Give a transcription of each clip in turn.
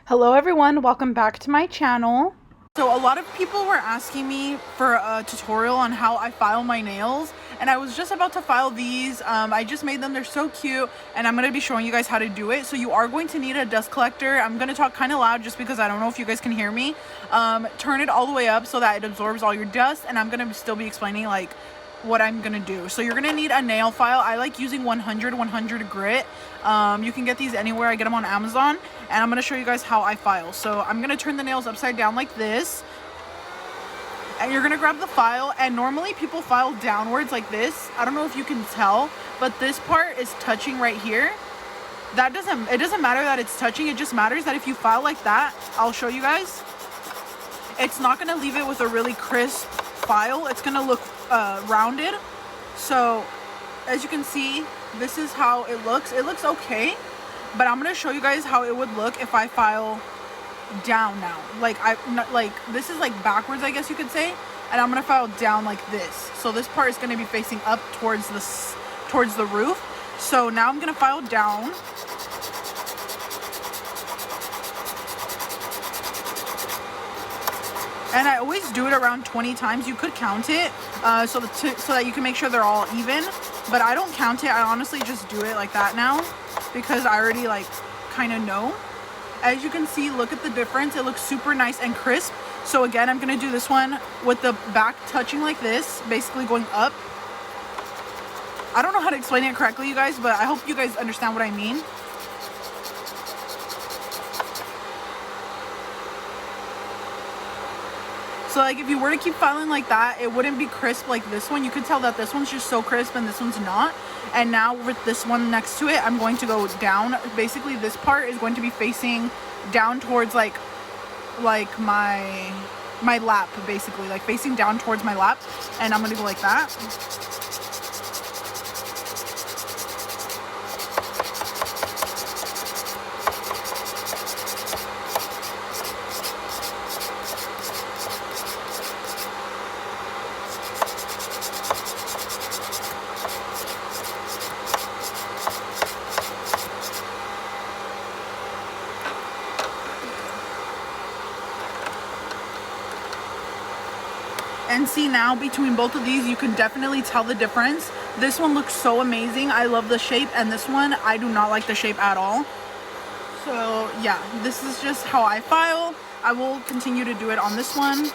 Hello everyone, welcome back to my channel. So a lot of people were asking me for a tutorial on how I file my nails, and I was just about to file these. I just made them, they're so cute, and I'm going to be showing you guys how to do it. So you are going to need a dust collector. I'm going to talk kind of loud just because I don't know if you guys can hear me. Turn it all the way up so that it absorbs all your dust, and I'm going to still be explaining like what I'm gonna do. So you're gonna need a nail file. I like using 100 grit. You can get these anywhere. I get them on Amazon, and I'm gonna show you guys how I file. So I'm gonna turn the nails upside down like this, and you're gonna grab the file. And normally people file downwards like this. I don't know if you can tell, but this part is touching right here. It doesn't matter that it's touching. It just matters that if you file like that, I'll show you guys, it's not gonna leave it with a really crisp file. It's gonna look rounded. So as you can see, this is how it looks. It looks okay, but I'm gonna show you guys how it would look if I file down now. Like this is like backwards, I guess you could say, and I'm gonna file down like this. So this part is gonna be facing up towards the roof. So now I'm gonna file down. And I always do it around 20 times. You could count it so that you can make sure they're all even. But I don't count it. I honestly just do it like that now because I already like kind of know. As you can see, look at the difference. It looks super nice and crisp. So again, I'm going to do this one with the back touching like this, basically going up. I don't know how to explain it correctly, you guys, but I hope you guys understand what I mean. So like if you were to keep filing like that, it wouldn't be crisp like this one. You could tell that this one's just so crisp and this one's not. And now with this one next to it, I'm going to go down. Basically this part is going to be facing down towards like my lap, basically, like facing down towards my lap. And I'm gonna go like that. And see, now between both of these, you can definitely tell the difference. This one looks so amazing. I love the shape, and this one, I do not like the shape at all. So yeah, this is just how I file. I will continue to do it on this one.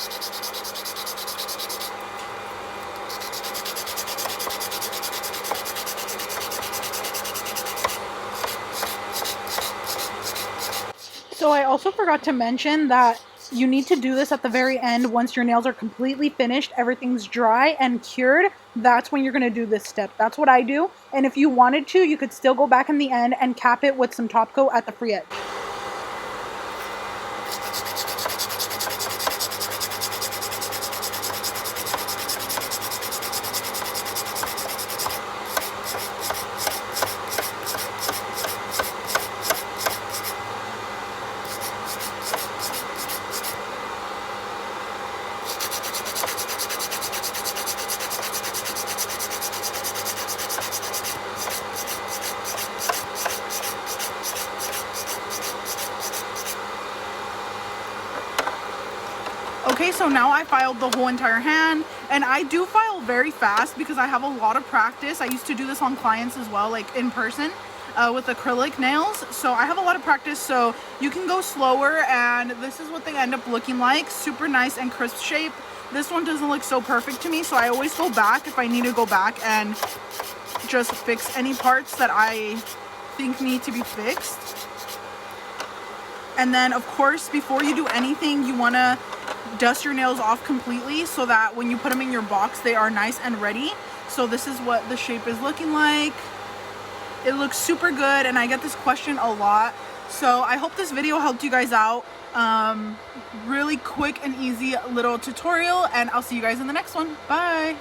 So I also forgot to mention that you need to do this at the very end. Once your nails are completely finished, everything's dry and cured, that's when you're going to do this step. That's what I do. And if you wanted to, you could still go back in the end and cap it with some top coat at the free edge. Okay, so now I filed the whole entire hand, and I do file very fast because I have a lot of practice. I used to do this on clients as well, like in person with acrylic nails. So I have a lot of practice, so you can go slower, and this is what they end up looking like. Super nice and crisp shape. This one doesn't look so perfect to me, so I always go back if I need to go back and just fix any parts that I think need to be fixed. And then of course, before you do anything, you want to dust your nails off completely so that when you put them in your box, they are nice and ready. So this is what the shape is looking like. It looks super good, and I get this question a lot. So I hope this video helped you guys out. Really quick and easy little tutorial, and I'll see you guys in the next one. Bye.